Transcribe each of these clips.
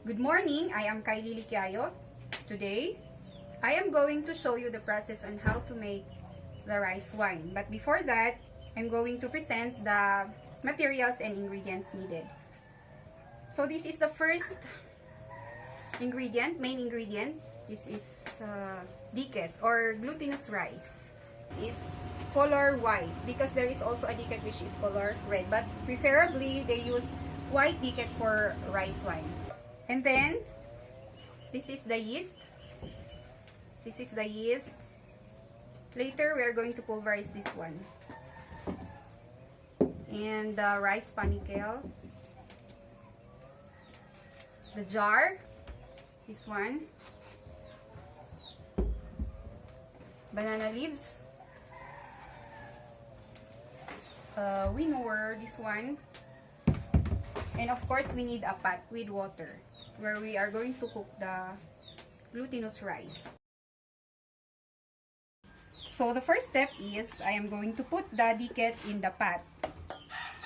Good morning, I am Kylie Liquiayo. Today, I am going to show you the process on how to make the rice wine. But before that, I'm going to present the materials and ingredients needed. So this is the first ingredient, main ingredient. This is diket or glutinous rice. It's color white because there is also a diket which is color red. But preferably, they use white diket for rice wine. And then, this is the yeast. This is the yeast. Later, we are going to pulverize this one. And the rice panicle. The jar. This one. Banana leaves. Winnower, this one. And of course, we need a pot with water, where we are going to cook the glutinous rice. So the first step is, I am going to put the diket in the pot.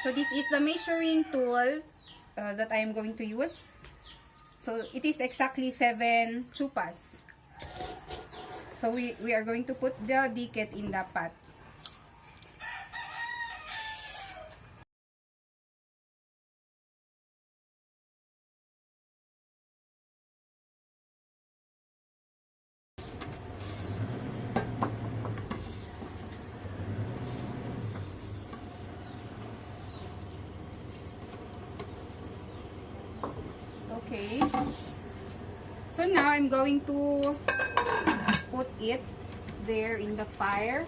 So this is the measuring tool that I am going to use. So it is exactly 7 chupas. So we are going to put the diket in the pot. Okay, so now I'm going to put it there in the fire.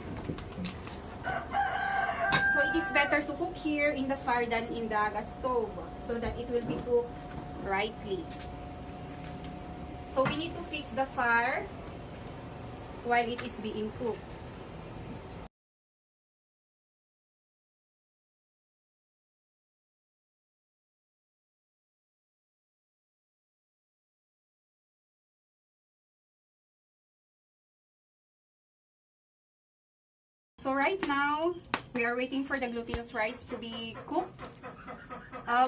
So it is better to cook here in the fire than in the gas stove, so that it will be cooked rightly. So we need to fix the fire while it is being cooked. So right now, we are waiting for the glutinous rice to be cooked.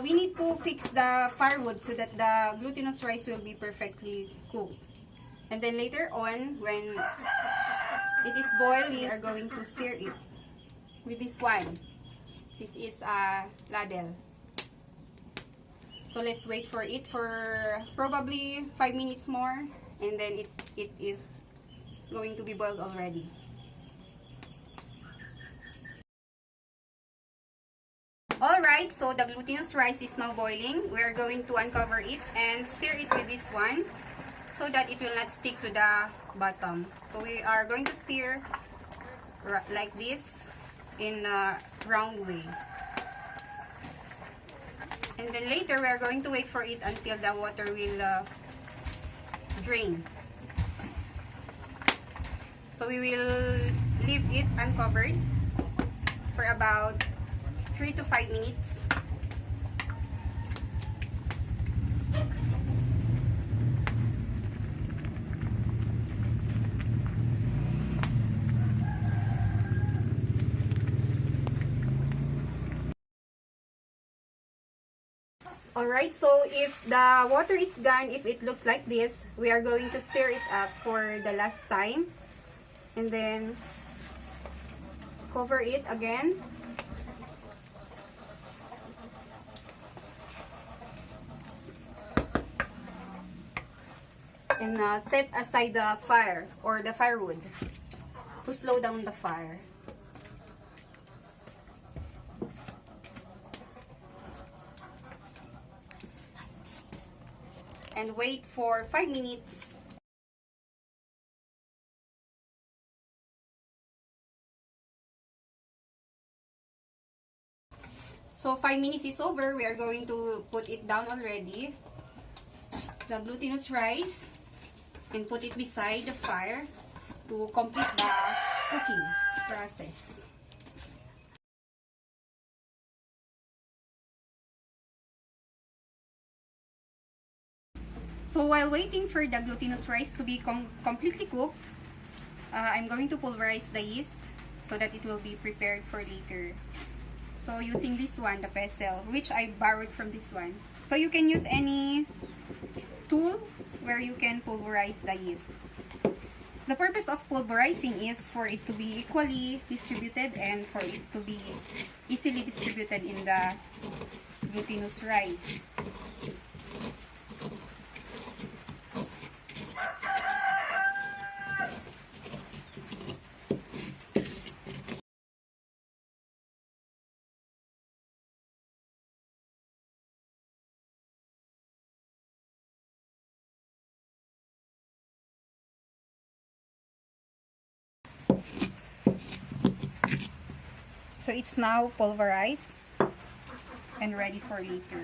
We need to fix the firewood so that the glutinous rice will be perfectly cooked. And then later on, when it is boiled, we are going to stir it with this one. This is a ladle. So let's wait for it for probably 5 minutes more, and then it is going to be boiled already. Alright, so the glutinous rice is now boiling. We are going to uncover it and stir it with this one so that it will not stick to the bottom. So we are going to stir like this in a round way. And then later we are going to wait for it until the water will drain. So we will leave it uncovered for about 3 to 5 minutes. Alright, so if the water is gone, if it looks like this, we are going to stir it up for the last time. And then cover it again. And set aside the fire or the firewood to slow down the fire. And wait for 5 minutes. So 5 minutes is over. We are going to put it down already, the glutinous rice, and put it beside the fire to complete the cooking process. So while waiting for the glutinous rice to be completely cooked, I'm going to pulverize the yeast so that it will be prepared for later. So using this one, the pestle, which I borrowed from this one. So you can use any tool where you can pulverize the yeast. The purpose of pulverizing is for it to be equally distributed and for it to be easily distributed in the glutinous rice. So it's now pulverized and ready for later.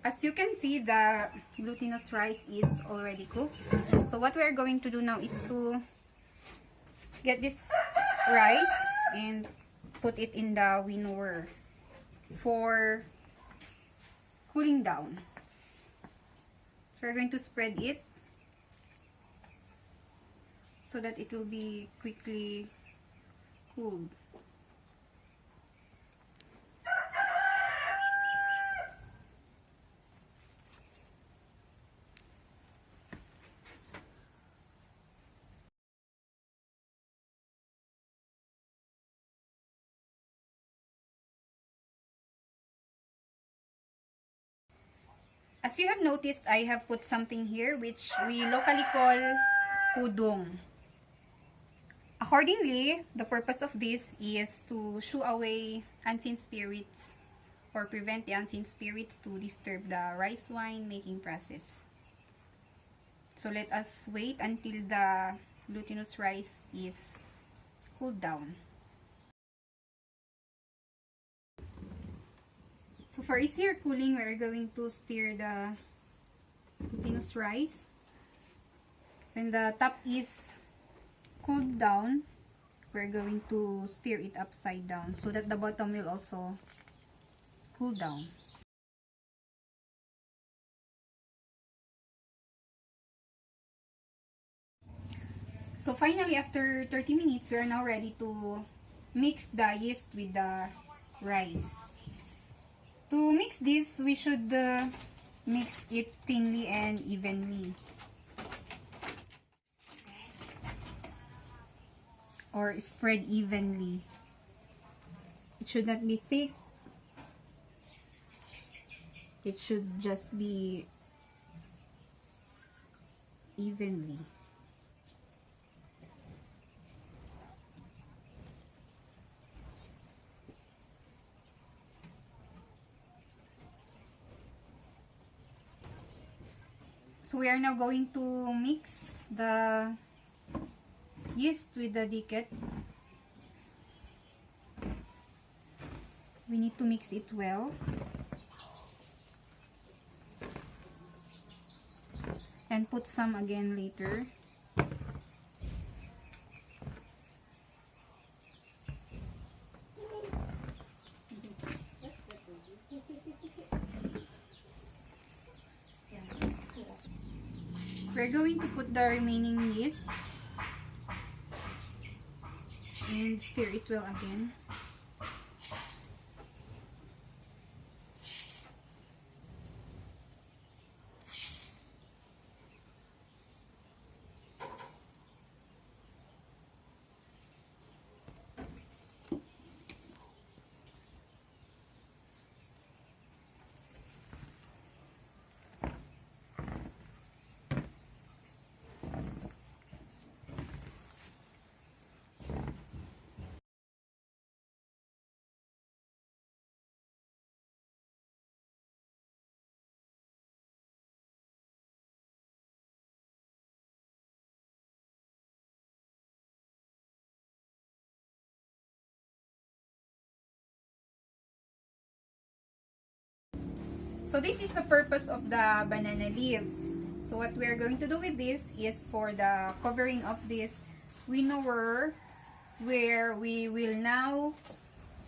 As you can see, the glutinous rice is already cooked. So what we're going to do now is to get this rice and put it in the winnower for cooling down. So we're going to spread it so that it will be quickly cooled. As you have noticed, I have put something here which we locally call pudong. Accordingly, the purpose of this is to shoo away unseen spirits or prevent the unseen spirits to disturb the rice wine making process. So let us wait until the glutinous rice is cooled down. So for easier cooling, we're going to stir the glutinous rice. When the top is cooled down, we're going to stir it upside down so that the bottom will also cool down. So finally, after 30 minutes, we are now ready to mix the yeast with the rice. To mix this, we should mix it thinly and evenly. Or spread evenly. It should not be thick. It should just be evenly. So we are now going to mix the yeast with the dicket. We need to mix it well. And put some again later. We're going to put the remaining yeast and stir it well again. So this is the purpose of the banana leaves. So what we are going to do with this is for the covering of this winnower, where we will now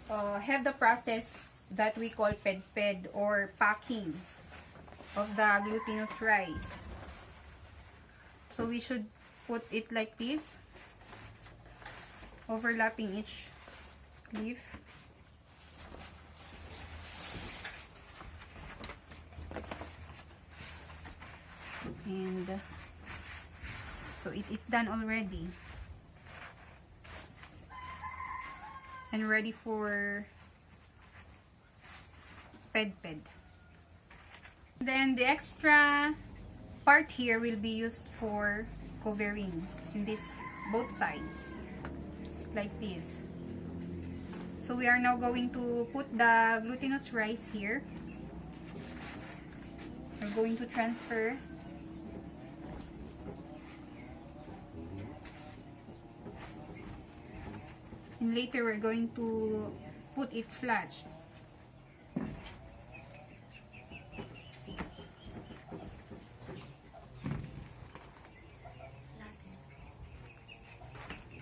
have the process that we call ped-ped or packing of the glutinous rice. So we should put it like this. overlapping each leaf. And so it is done already and ready for ped. Then the extra part here will be used for covering in this both sides like this. So we are now going to put the glutinous rice here. We're going to transfer. And later we're going to put it flat.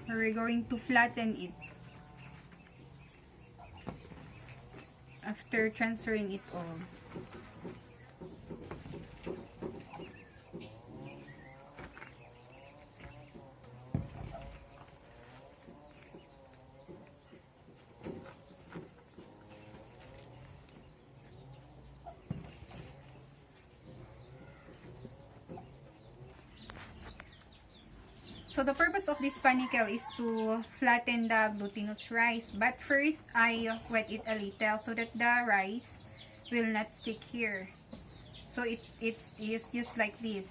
We're going to flatten it after transferring it all. So the purpose of this panicle is to flatten the glutinous rice. But first, I wet it a little so that the rice will not stick here. So it is used like this.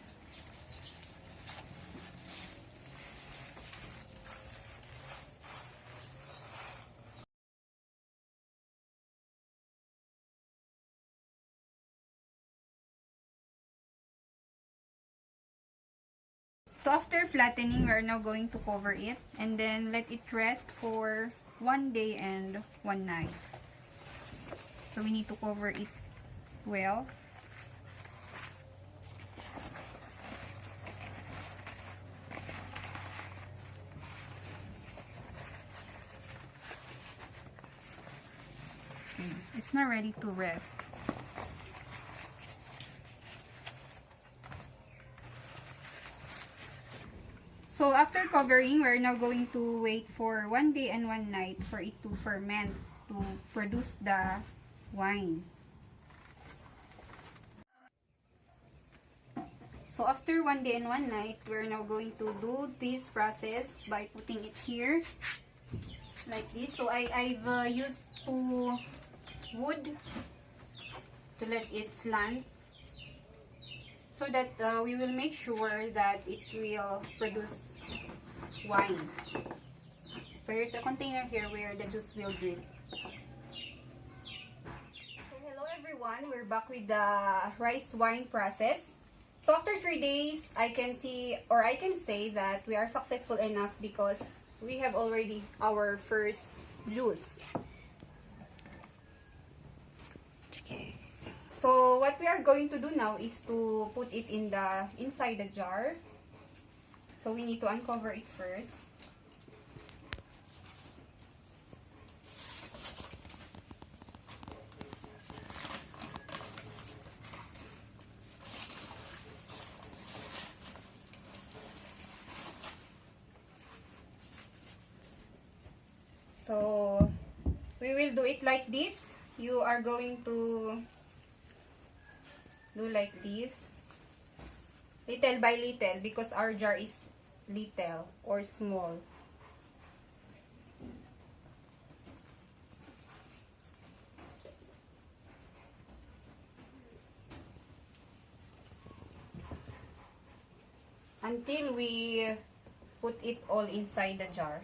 So after flattening, we are now going to cover it and then let it rest for 1 day and 1 night. So we need to cover it well. It's not ready to rest. So after covering, we're now going to wait for 1 day and 1 night for it to ferment to produce the wine. So after 1 day and 1 night, we're now going to do this process by putting it here like this. So I've used 2 wood to let it slant, so that we will make sure that it will produce wine. So here's a container here where the juice will drip. So hello everyone, we're back with the rice wine process. So after 3 days, I can see, or I can say that we are successful enough because we have already our first juice. Okay. So what we are going to do now is to put it in the inside the jar. So we need to uncover it first. So we will do it like this. You are going to do like this, little by little, because our jar is little or small. Until we put it all inside the jar.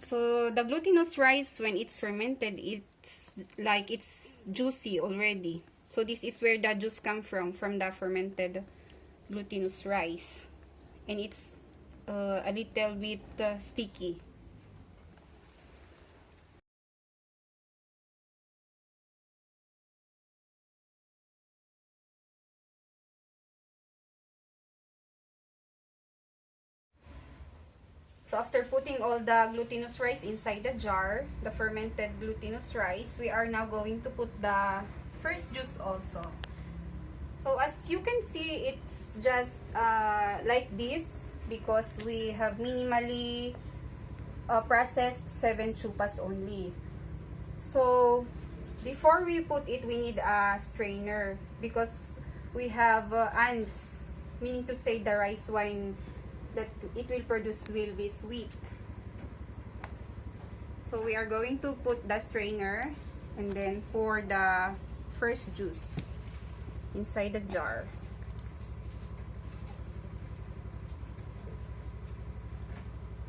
So the glutinous rice, when it's fermented, it's juicy already. So this is where the juice come from the fermented glutinous rice. And it's a little bit sticky. So after putting all the glutinous rice inside the jar, the fermented glutinous rice, we are now going to put the first juice also. So as you can see, it's just like this because we have minimally processed 7 chupas only. So before we put it, we need a strainer because we have ants, meaning to say the rice wine that it will produce will be sweet. So we are going to put the strainer and then pour the first juice inside the jar.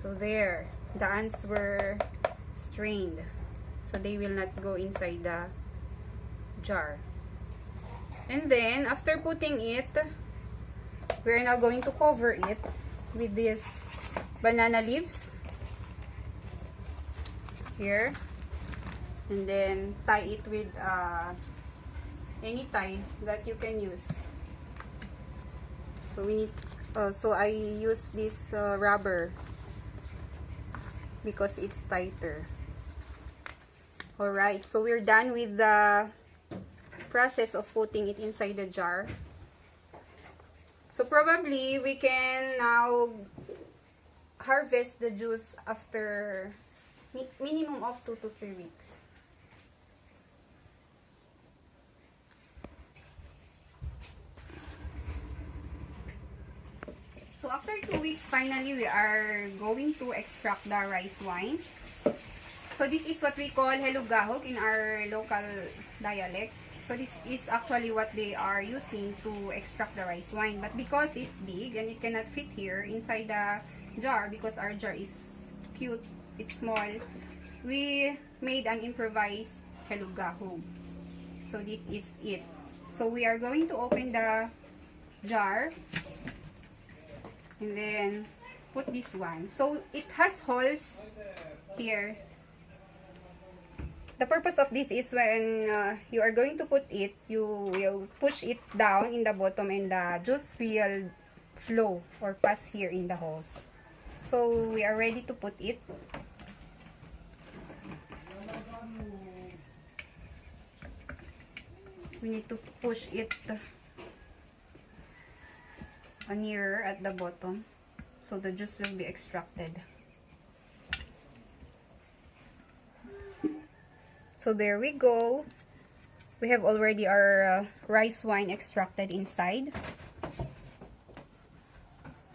So there, the ants were strained, so they will not go inside the jar. And then after putting it, we're now going to cover it with these banana leaves here, and then tie it with any tie that you can use. So we need so I use this rubber because it's tighter. Alright, so we're done with the process of putting it inside the jar. So probably we can now harvest the juice after minimum of 2 to 3 weeks. So after 2 weeks, finally we are going to extract the rice wine. So this is what we call helugahog in our local dialect. So this is actually what they are using to extract the rice wine. But because it's big and it cannot fit here inside the jar, because our jar is cute, it's small, we made an improvised helugahog. So this is it. So we are going to open the jar and then put this one. So it has holes here. The purpose of this is when you are going to put it, you will push it down in the bottom and the juice will flow or pass here in the holes. So we are ready to put it. We need to push it nearer at the bottom so the juice will be extracted. So there we go. We have already our rice wine extracted inside.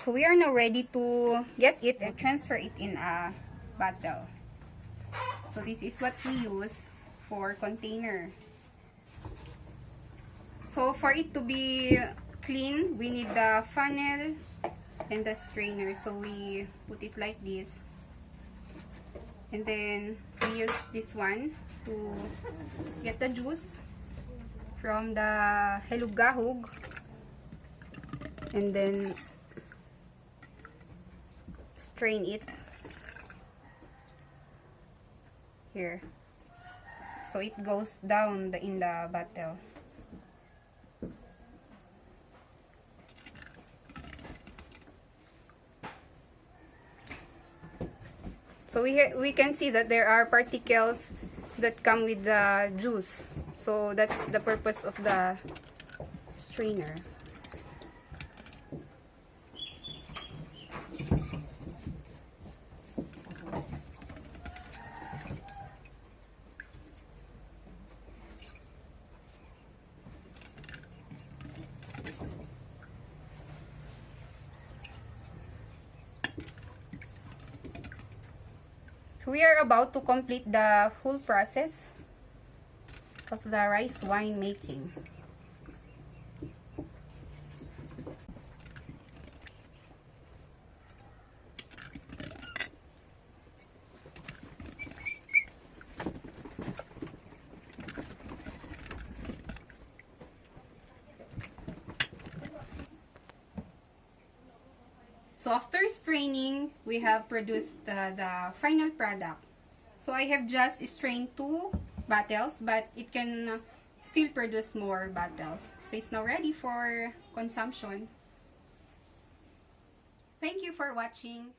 So we are now ready to get it and transfer it in a bottle. So this is what we use for container. So for it to be clean, we need the funnel and the strainer. So we put it like this. And then we use this one to get the juice from the helugahog, and then strain it here so it goes down in the bottle. So we can see that there are particles that come with the juice. So that's the purpose of the strainer. So we are about to complete the full process of the rice wine making. So after straining, we have produced the final product. So I have just strained 2 bottles, but it can still produce more bottles. So it's now ready for consumption. Thank you for watching.